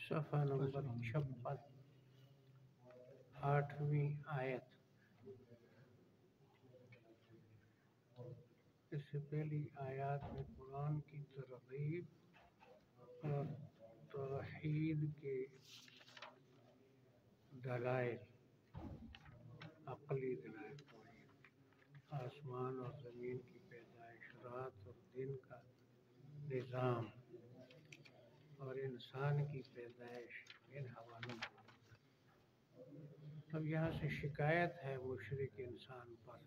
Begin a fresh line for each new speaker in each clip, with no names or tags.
صفحہ نمبر 56 8ویں آیت۔ اس سے پہلی آیات میں قرآن کی ترغیب اور توحید کے دلائل، عقلی دلائل، آسمان اور زمین کی پیدائش، رات اور دن کا نظام اور انسان کی پیدائش، ان حوالوں میں اب یہاں سے شکایت ہے مشرک انسان پر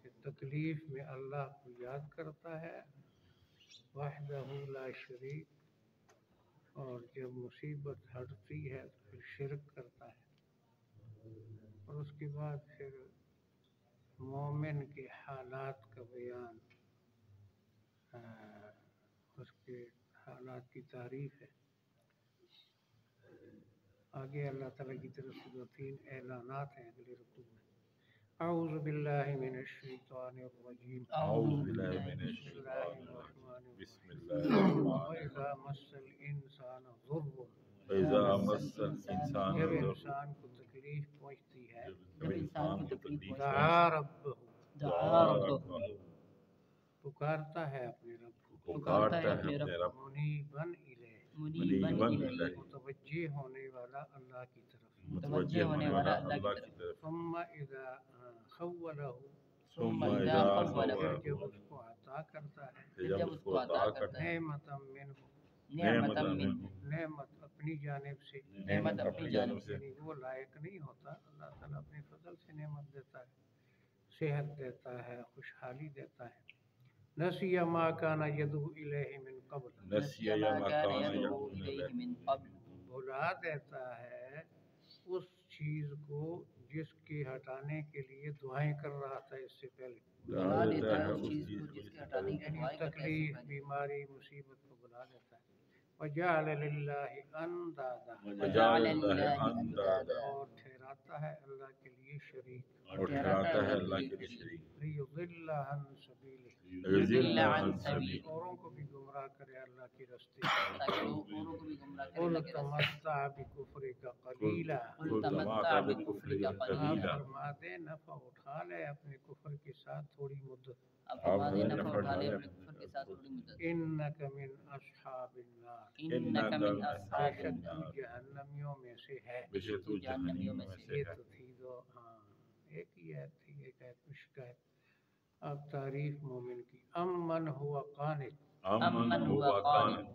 کہ تکلیف میں اللہ کو یاد کرتا ہے وحدہ لا شریک، اور جب مصیبت ہٹتی ہے تو پھر شرک کرتا ہے، اور اس کے بعد پھر مومن کے حالات کا بیان، اس کے حالات کی تعریف ہے۔ آگے اللہ تعالیٰ کی طرف سے 2-3 اعلانات ہیں اگلے رکوع میں۔ اعوذ باللہ من الشیطان الرجیم،
اعوذ باللہ من
بسم اللہ
الشیطان
الرحمن
الرجیم، بسم
الرحیم۔
اللہ الرحمن
وَإِذَا
الرحیم۔
مَسَّ الْإِنسَانَ ضُرٌّ،
فَإِذَا مَسَّ الْإِنسَانَ
جب
ضُرٌّ،
انسان کو تکلیف پہنچتی ہے،
جب انسان کو تکلیف
دعا ربہ،
دعا ربہ،
پکارتا ہے اپنے رب کو،
پکارتا ہے اپنے رب،
منیباً الیہ،
منیباً الیہ،
متوجہ ہونے والا اللہ کی طرف،
متوجہ ہونے والا اللہ کی طرف،
ثم اذا خولہ،
ثم اذا خولہ،
جب اس کو عطا کرتا ہے،
جب اس کو عطا کرتا ہے،
نعمتا منہ،
نعمتا منہ،
نعمت اپنی جانب سے،
نعمت اپنی جانب سے،
یعنی وہ لائق نہیں ہوتا، اللہ تعالیٰ اپنے فضل سے نعمت دیتا ہے، صحت دیتا ہے، خوشحالی دیتا ہے۔ نسی ما کان یدعو الیہ من قبل،
نسی ما کان یدعو الیہ من قبل،
بھلا دیتا ہے اس چیز کو جس کے ہٹانے کے لیے دعائیں کر رہا تھا اس سے پہلے،
بلا دیتا ہے اس چیز کو جس کے ہٹانے کے
یعنی
لیے
تکلیف، بیماری، مصیبت کو بلا دیتا ہے۔ وجعل للہ اندادا،
وجعل للہ اندادا،
اور ٹھہراتا ہے اللہ کے لیے شریک،
اور ٹھہراتا ہے اللہ کے لیے شریک،
لیضل عن سبیلہ،
لیضل عن سبیلہ،
اوروں کو بھی گمراہ کرے اللہ کے راستے،
تاکہ وہ اوروں کو بھی گمراہ کرے
قل
اللہ کے راستے۔
تمتع بکفرک قلیلا،
قل تمتع بکفرک
آپ
قلیلا،
فرما دے نفع اٹھا لے اپنے کفر کے ساتھ تھوڑی مدت،
آپ فرما دیں نفع اٹھا لے اپنے کفر کے ساتھ تھوڑی مدت،
انک من اصحاب النار،
انک من اصحاب
بے شک تو
النار،
جہنمیوں میں سے ہے۔
بے شک تو جہنمیوں میں سے
یہ
ہے۔
تو تھی دو، ہاں ایک ہی آیت تھی، ایک آیت میں شکایت۔ اب تعریف مومن کی، امن ہوا قانت،
امن ہوا قانت،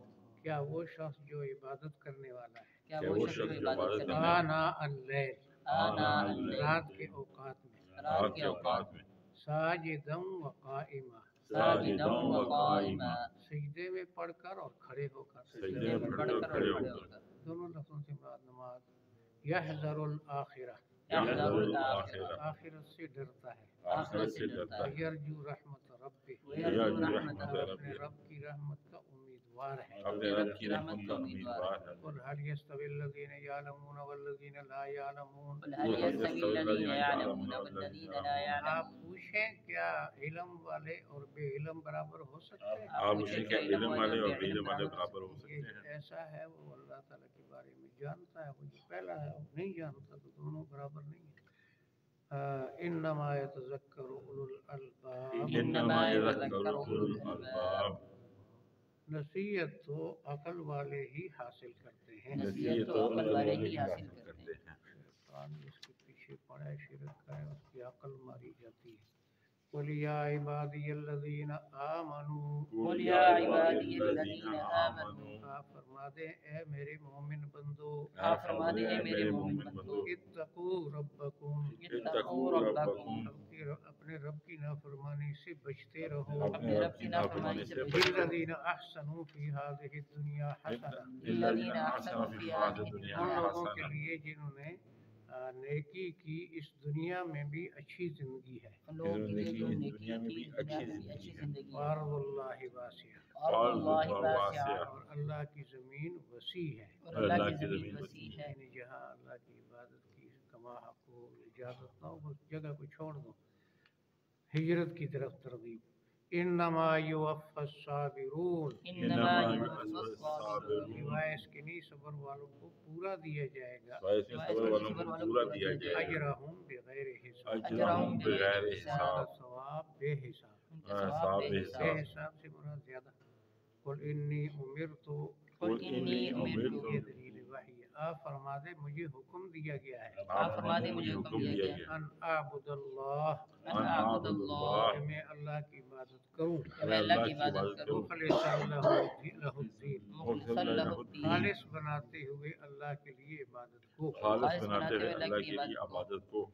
کیا وہ شخص جو عبادت کرنے والا ہے،
کیا وہ شخص جو عبادت کرنے والا ہے،
آنا اللیل،
آنا اللیل،
رات کے اوقات میں،
رات کے اوقات میں،
ساجدا و قائما،
ساجدا و قائما،
سجدے میں پڑھ کر اور کھڑے ہو کر،
سجدے میں پڑھ کر کھڑے ہو کر،
دونوں لفظوں سے مراد نماز۔ یحذر الآخرہ،
یحذر الآخرہ،
آخرت سے ڈرتا ہے،
آخرت سے ڈرتا ہے،
یرجو رحمت ربہ،
یرجو رحمت
اپنے
ربہ،
رب کی رحمت کا امیدوار ہے۔
اپنے رب کی رحمت کا امیدوار ہے۔
قل هل يستوي الذين يعلمون والذين لا يعلمون،
قل هل يستوي الذين يعلمون والذين لا
آپ
يعلمون،
پوچھیں کیا علم والے اور بے علم برابر ہو سکتے ہیں؟
آپ پوچھیں کہ علم والے اور بے علم والے برابر ہو سکتے
یہ
ہیں؟
ایسا ہے وہ اللہ تعالیٰ کے بارے میں جانتا ہے، وہ جو پہلا ہے وہ نہیں جانتا، تو دونوں برابر نہیں ہیں۔ انما يتذکر اولو الالباب،
انما یذکر اولو الالباب،
نصیحت تو عقل والے ہی حاصل کرتے ہیں،
نصیحت تو عقل والے ہی حاصل کرتے ہیں۔
شیطان جس کے پیچھے پڑا ہے شرک کا ہے، اس کی عقل ماری جاتی ہے۔ قل یا عبادی الذین آمنوا،
قل یا عبادی الذین آمنوا،
آپ فرما دیں اے میرے مومن بندو،
آپ فرما دیں اے میرے مومن بندو،
اتقوا ربکم،
اتقوا ربکم،
اپنے رب کی نافرمانی سے بچتے رہو،
اپنے رب کی نافرمانی سے بچتے رہو،
للذین احسنوا فی هذه الدنیا حسنہ،
للذین احسنوا فی هذه الدنیا
ان لوگوں کے
حسنہ،
لیے جنہوں نے نیکی کی اس دنیا میں بھی اچھی زندگی ہے،
ان لوگوں کے لیے جو نیکی کی دنیا میں بھی اچھی زندگی ہے،
وارض اللہ واسعہ،
اور اللہ واسع،
اور اللہ کی زمین وسیع ہے،
اور اللہ کی زمین وسیع ہے،
یعنی جہاں اللہ کی عبادت کی کما حق ہو، اجازت نہ ہو، اس جگہ کو چھوڑ دو، ہجرت کی طرف ترغیب۔ انما یوفی الصابرون
انما يوفى الصابرون
سوائے اس کے نہیں صبر والوں کو پورا دیا جائے گا
سوائے اس کے صبر والوں کو پورا دیا جائے گا
اجرہم بغیر حساب
اجرہم بغیر
ان
حساب
کا ثواب بے حساب
ان کا ثواب بے
بے
حساب
حساب سے مراد زیادہ قل انی امرت
قل انی امرت
یہ دلیل وحی ہے آپ فرما دے مجھے حکم دیا گیا ہے
آپ فرما دیں مجھے حکم دیا گیا
ان اعبد اللہ
ان اعبد اللہ
کہ میں اللہ کی عبادت کروں
کہ میں اللہ کی عبادت کروں
مخلصا لہ الدین
مخلصا لہ الدین
خالص بناتے ہوئے اللہ کے لیے عبادت کو
خالص بناتے ہوئے اللہ کے لیے عبادت کو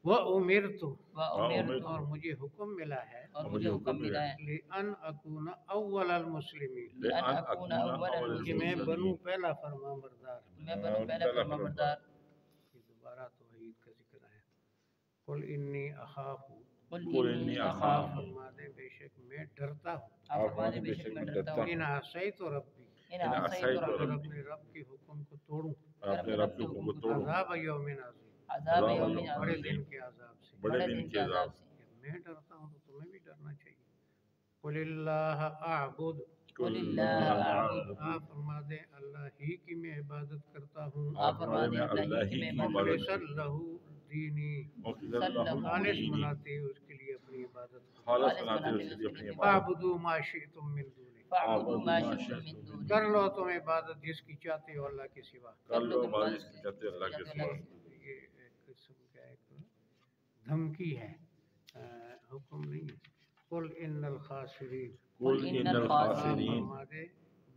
وَأُمِرْتُ
وَأُمِرْتُ
اور مجھے حکم ملا ہے
اور مجھے حکم ملا ہے
لِأَنْ أَكُونَ أَوَّلَ الْمُسْلِمِينَ
لأن أكون أول
کہ میں
المسلمين
بنوں پہلا فرمانبردار
میں بنوں پہلا فرمانبردار
یہ دوبارہ توحید کا ذکر ہے قل انی اخاف
قل
قل
انی
انی
آپ
اخاف
فرما دیں بے شک میں ڈرتا ہوں
آپ فرما دیں بے شک میں ڈرتا ہوں
ان عصیت ربی
ان عصیت
اگر
ربی
اپنے رب کے حکم کو توڑوں
اپنے رب کے حکم کو توڑو
عذاب یوم عظیم
عذاب یوم
بڑے
عظیم
دن کے عذاب سے
بڑے دن کے عذاب سے
میں ڈرتا ہوں تو تمہیں بھی ڈرنا چاہیے قل اللہ اعبد
قل اللہ اعبد
آپ فرما دیں اللہ ہی کی میں عبادت کرتا ہوں
آپ فرما دیں اللہ ہی کی میں عبادت
مخلصا لہ دینی خالص بناتے ہوئے اس کے لیے اپنی عبادت
خالص بناتے ہوئے اس کے لیے اپنی عبادت
فاعبدوا ما شئتم من دونه
فاعبدوا ما شئتم من دونه
کر لو تم عبادت جس کی چاہتے ہو اللہ کے سوا
کر لو عبادت کی جاتے اللہ کے سوا
یہ ایک قسم کا ایک دھمکی ہے حکم نہیں ہے قل ان الخاسرین
قل ان الخاسرین
فرما دے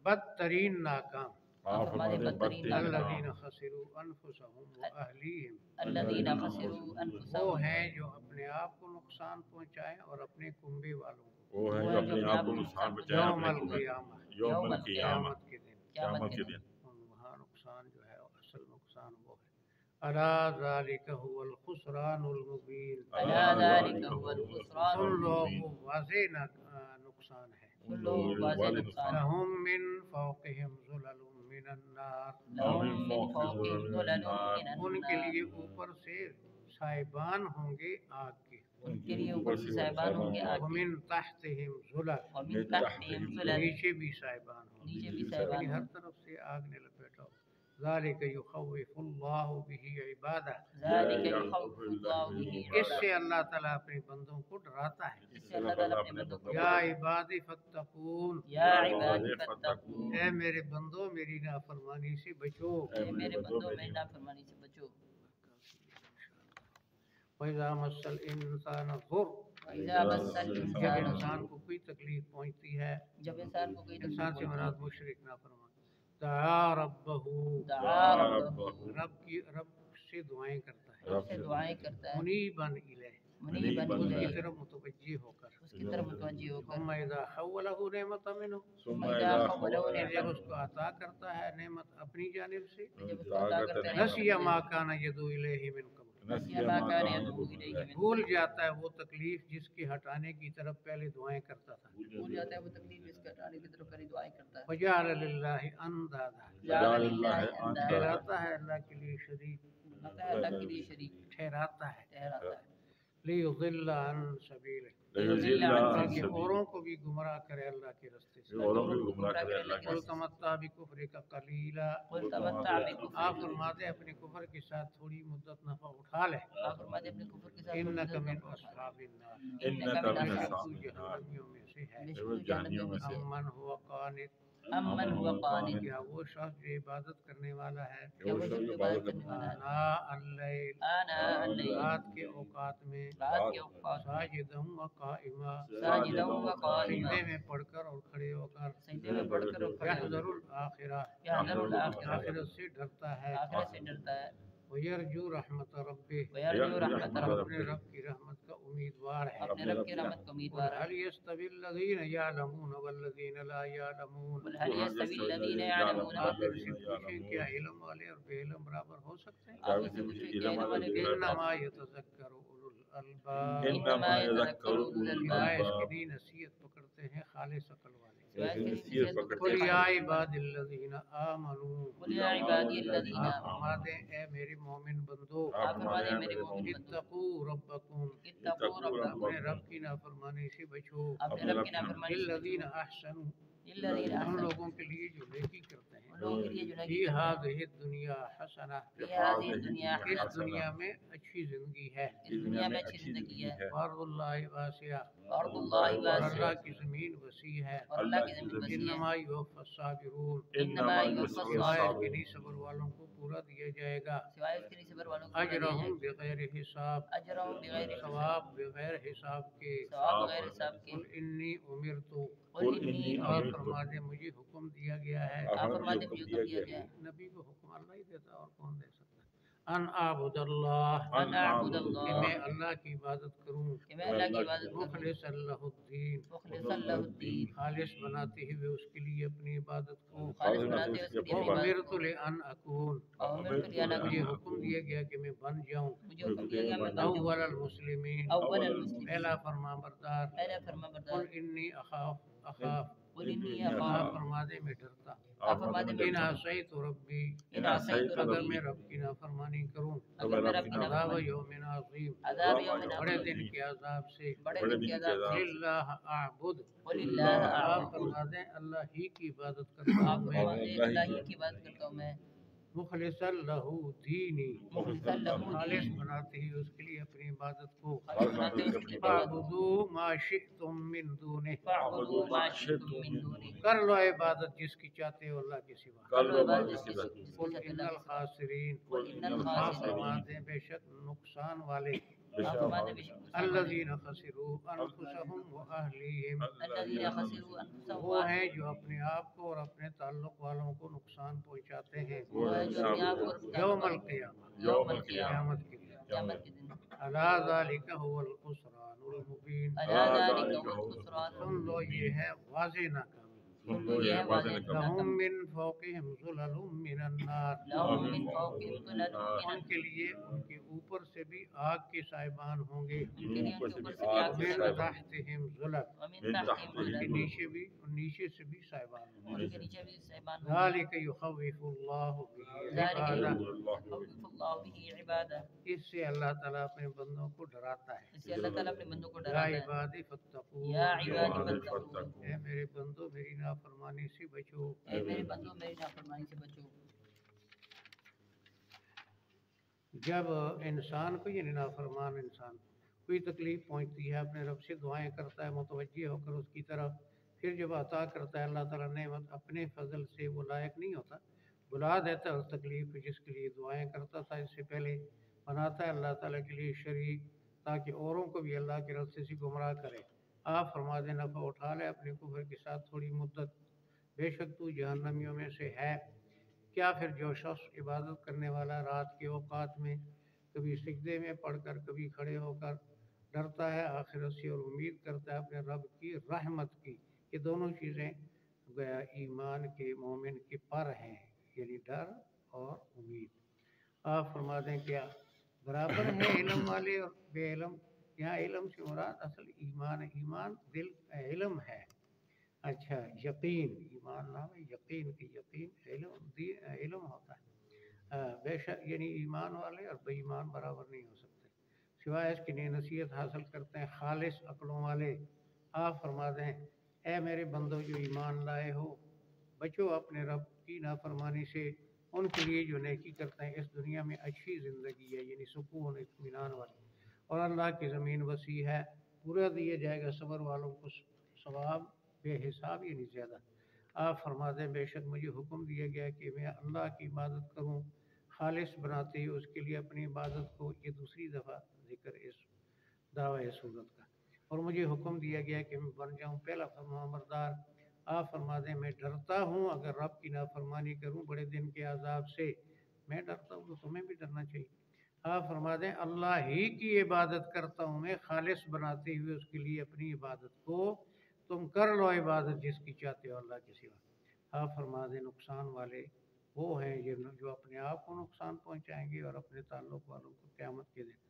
بدترین ناکام
آپ فرما دیں بدترین
الذین خسروا انفسهم واهلیہم
الذین خسروا
وہ
انفسهم
ہیں جو اپنے آپ کو نقصان پہنچائیں اور اپنے کنبے والوں کو
وہ ہے جو اپنے آپ کو نقصان بچائے
یوم
اپنے کو
القیامہ
یوم القیامت
قیامت کے دن
قیامت
قیامت کے دن
وہاں نقصان جو ہے اصل نقصان وہ ہے الا ذالک هو الخسران المبین
الا ذلك هو الخسران
سن لو
المبین
وہ واضح نقصان ہے
سن لو واضح نقصان
لهم من فوقهم ظلل من النار
لهم من فوقهم ظلل من
ان کے
النار
لیے اوپر سے سائبان ہوں گے آگ کے
ان کے لیے اوپر سے صاحبان ہوں گے آگ کے
ومن تحتهم ظلل
ومن تحتهم ظلل
نیچے بھی سائبان ہوں گے
نیچے بھی
یعنی
صاحبان
ہر
ہوں
طرف سے آگ نے لپیٹا ہو ذالک یخوف اللہ به عبادہ
ذلك يخوف الله به
اس سے
عباده
اللہ تعالیٰ اپنے بندوں کو ڈراتا ہے
اس سے اللہ تعالیٰ اپنے بندوں کو
یا عباد فتقون
یا عباد فتقون
اے میرے بندوں میری نافرمانی سے بچو
اے میرے بندوں میری نافرمانی سے بچو
وَإِذَا مَسَّ الْإِنسَانَ ضُرٌّ
وَإِذَا مَسَّ
جب
الْإِنسَانَ
انسان کو کوئی تکلیف پہنچتی ہے
جب انسان کو کوئی
انسان سے
تکلیف
مراد مشرک نافرمان دعا ربہ
دعا ربہ
رب سے دعائیں کرتا ہے
رب سے دعائیں کرتا ہے
منیبا الیہ
منیبا
اس کی
الیہ
طرف متوجہ ہو کر
اس کی طرف متوجہ ہو کر
ثم اذا حوله نعمتا منه
ثم
اذا
اذا
حوله
پھر جب
نعمتا
اس کو عطا کرتا ہے نعمت اپنی جانب سے
جب اس کو عطا کرتا ہے
نسی ما کان یدعو الیہ من قبل
نسی ما کان یدعو الیہ من
بھول جاتا ہے وہ تکلیف جس کے ہٹانے کی طرف پہلے دعائیں کرتا تھا
بھول جاتا ہے وہ تکلیف جس کا ہٹانے کی طرف پہلی دعائیں کرتا ہے
وجعل للہ اندادا
جعل للہ اندادا
ٹھہراتا ہے اللہ کے لیے شریک
بناتا ہے اللہ کے لیے شریک
ٹھہراتا ہے
ٹھہراتا ہے
لیضل عن سبیلہ
لیضل عن
تاکہ
سبیلہ
اوروں کو بھی گمراہ کرے اللہ کے راستے سے
اوروں کو گمراہ کرے اللہ کے
قل
راستے
تمتع بکفرک قلیلا
قل تمتع
آپ
بکفرک
فرما دے اپنے کفر کے ساتھ تھوڑی مدت نفع اٹھا لے
آپ فرما دے اپنے کفر کے ساتھ
انک من اصحاب النار
انک من
من
اصحاب
اصحاب
جہنمیوں میں سے ہے
بے شک جہنم میں سے
امن ہوا قانت
امن ہوا قانت
کیا وہ شخص جو عبادت کرنے والا ہے
کیا وہ شخص عبادت کرنے والا ہے
آنا اللیل
آنا اللیل
رات کے اوقات میں
رات کے اوقات
ساجدا و قائما
ساجدا و قائما
سجدے میں پڑھ کر اور کھڑے ہو کر
سجدے میں پڑھ کر اور کھڑے ہو
یحذر
کر
الاخرہ
یحذر الاخرہ
آخرت سے ڈرتا ہے
آخرت سے ڈرتا ہے
ویرجو رحمت ربہ
ویرجو رحمت
اور
رب
اپنے رب کی رحمت کا امیدوار ہے
اپنے رب کی رحمت کا امیدوار ہے
هل يستوي الذين يعلمون والذين لا يعلمون
قل هل يستوي الذين يعلمون
آپ ان
والذين
سے پوچھیں کیا علم والے اور بے علم برابر ہو سکتے ہیں
آپ ان سے پوچھیں کہ علم والے بے علم
انما يتذكر اولو الألباب
إنما يذكر أولو
سوائے اس کے
الألباب
نہیں نصیحت پکڑتے ہیں خالص عقل والے
سوائے اس کے
نصیحت
نصیحت
پکڑتے
قل
ہیں
یا عباد الذین آمنوا
قل یا عبادی الذین
آپ
آمنوا
فرما دیں اے میرے مومن بندو
آپ فرما دیں میرے مومن بندو
اتقوا ربکم
اتقوا ربکم
اپنے رب کی نافرمانی سے بچو
اپنے رب کی نافرمانی سے
للذین
بچو
احسنوا
للذین
ان
احسنوا
لوگوں کے لیے جو نیکی کرتے ہیں
ان لوگوں کے لیے جو
فی
نیکی کرتے ہیں
ہذہ الدنیا حسنہ
فی ہذہ الدنیا
اس
حسنہ
دنیا میں اچھی زندگی ہے
اس دنیا میں اچھی زندگی ہے
وارض اللہ واسعہ
وارض اللہ
اور
واسع
اللہ کی زمین وسیع ہے
اور اللہ کی زمین وسیع ہے
انما یوفی الصابرون
انما یوفی
سوائے اس کے
الصابرون
نہیں صبر والوں کو پورا دیا جائے گا
سوائے اس کے نہیں صبر والوں کو پورا دیا
اجرہم
جائے
بغیر حساب
گا اجرہم بغیر حساب
ثواب بغیر حساب کے
ثواب بغیر حساب کے
قل انی امرت
قل انی
اور
امرت
فرما دے مجھے حکم دیا گیا ہے
آپ فرما دیں مجھے حکم دیا گیا ہے
نبی کو حکم اللہ ہی دیتا اور کون دے سکتا ہے ان اعبد اللہ
ان اعبد
کہ
اللہ
میں اللہ کی عبادت کروں
کہ میں اللہ کی عبادت کروں
مخلص اللہ الدین
مخلص اللہ الدین
خالص بناتے ہوئے اس کے لیے اپنی عبادت کو
خالص بناتے ہوئے اس کے لیے اپنی عبادت
وامرت لان اکون
اور امرت لأن
مجھے
أكون
حکم دیا گیا کہ میں بن جاؤں
مجھے حکم دیا گیا میں بن جاؤں
اول المسلمین
اول المسلمین
پہلا فرما بردار
پہلا فرما بردار
قل انی اخاف
قل انی
آپ
اخاف
فرما دے میں ڈرتا
آپ فرما دیں
ان
میں
عصیت ربی
ان عصیت
اگر
ربی
میں رب کی نافرمانی کروں
اگر میں رب کی
عذاب
نافرمانی
یوم عظیم
عذاب یوم
بڑے
عظیم
دن کے عذاب سے
بڑے دن کے عذاب سے
للہ اعبد
قل اللہ
آپ
اعبد
فرما دیں اللہ ہی کی عبادت کرتا
آپ
ہوں
فرما
میں
دیں اللہ ہی کی عبادت کرتا ہوں میں
مخلصا لہو دینی
مخلصا لہو
خالص
دینی
بناتے ہی اس کے لیے اپنی عبادت کو
خالص بناتے ہوئے اس کے لیے عبادت
فاعبدوا ما شئتم من دونہ
فاعبدوا ما شئتم من دونه
کر لو عبادت جس کی چاہتے ہو اللہ کے سوا
کر لو عبادت جس کی
قل ان الخاسرین
قل ان
آپ
الخاسرین
فرما دیں بے شک نقصان والے
آپ فرما دیں بے شک نقصان والے
الذین خسروا انفسهم واہلیہم
الذین خسروا انفسهم
وہ ہیں جو اپنے آپ کو اور اپنے تعلق والوں کو نقصان پہنچاتے ہیں
وہ ہے جو اپنے آپ کو اور اپنے
یوم
تعلق
القیامہ
یوم القیامہ
قیامت کے دن
قیامت کے دن
الا ذلک هو الخسران المبین
الا ذلک هو الخسران
سن لو یہ ہے واضح ناکامی
سن لو یہ ہے واضح
لهم
ناکامی
من فوقهم ظلل من النار
لهم من فوقهم ظلل من
ان کے لیے ان کے اوپر سے بھی آگ کے صاحبان ہوں گے
ان کے لیے ان کے اوپر سے بھی آگ کے
من
صاحبان
تحتهم ظلل
ومن تحتهم
ان کے
ظلل
نیچے بھی نیچے سے بھی صاحبان ہوں
ان کے نیچے بھی صاحبان
گے ذالک یخوف اللہ به
ذلك
عبادہ
يخوف الله به عباده
اس سے اللہ تعالیٰ اپنے بندوں کو ڈراتا ہے
اس سے اللہ تعالیٰ اپنے بندوں کو
یا
ڈراتا ہے
عبادی فتقون
یا عبادی فاتقون
اے میرے بندو میری نافرمانی سے بچو
اے میرے بندوں میری نافرمانی سے بچو
جب انسان کو یعنی نافرمان انسان کوئی تکلیف پہنچتی ہے اپنے رب سے دعائیں کرتا ہے متوجہ ہو کر اس کی طرف پھر جب عطا کرتا ہے اللہ تعالیٰ نعمت اپنے فضل سے وہ لائق نہیں ہوتا بلا دیتا ہے اس تکلیف جس کے لیے دعائیں کرتا تھا اس سے پہلے بناتا ہے اللہ تعالیٰ کے لیے شریک تاکہ اوروں کو بھی اللہ کے راستے سے گمراہ کرے آپ فرما دیں نفع اٹھا لے اپنے کفر کے ساتھ تھوڑی مدت بے شک تو جہنمیوں میں سے ہے کیا پھر جو شخص عبادت کرنے والا رات کے اوقات میں کبھی سجدے میں پڑھ کر کبھی کھڑے ہو کر ڈرتا ہے آخرت سے اور امید کرتا ہے اپنے رب کی رحمت کی یہ دونوں چیزیں گویا ایمان کے مومن کے پر ہیں یعنی ڈر اور امید آپ فرما دیں کیا برابر ہے علم والے اور بے علم یہاں علم سے مراد اصل ایمان ہے ایمان دل کا علم ہے اچھا یقین ایمان نام ہے یقین کی یقین علم ہوتا ہے بے شک یعنی ایمان والے اور بے ایمان برابر نہیں ہو سکتے سوائے اس کی نصیحت حاصل کرتے ہیں خالص عقلوں والے آپ فرما دیں اے میرے بندو جو ایمان لائے ہو بچو اپنے رب کی نافرمانی سے ان کے لیے جو نیکی کرتے ہیں اس دنیا میں اچھی زندگی ہے یعنی سکون اطمینان والی اور اللہ کی زمین وسیع ہے پورا دیا جائے گا صبر والوں کو ثواب بے حساب یعنی زیادہ آپ فرما دیں بے شک مجھے حکم دیا گیا کہ میں اللہ کی عبادت کروں خالص بناتے ہی اس کے لیے اپنی عبادت کو یہ دوسری دفعہ ذکر اس دعوی صورت کا اور مجھے حکم دیا گیا کہ میں بن جاؤں پہلا فرما بردار آپ فرما دیں میں ڈرتا ہوں اگر رب کی نافرمانی کروں بڑے دن کے عذاب سے میں ڈرتا ہوں تو تمہیں بھی ڈرنا چاہیے آپ فرما دیں اللہ ہی کی عبادت کرتا ہوں میں خالص بناتے ہوئے اس کے لیے اپنی عبادت کو تم کر لو عبادت جس کی چاہتے ہو اللہ کے سوا آپ فرما دیں نقصان والے وہ ہیں جو اپنے آپ کو نقصان پہنچائیں گے اور اپنے تعلق والوں کو قیامت کے دن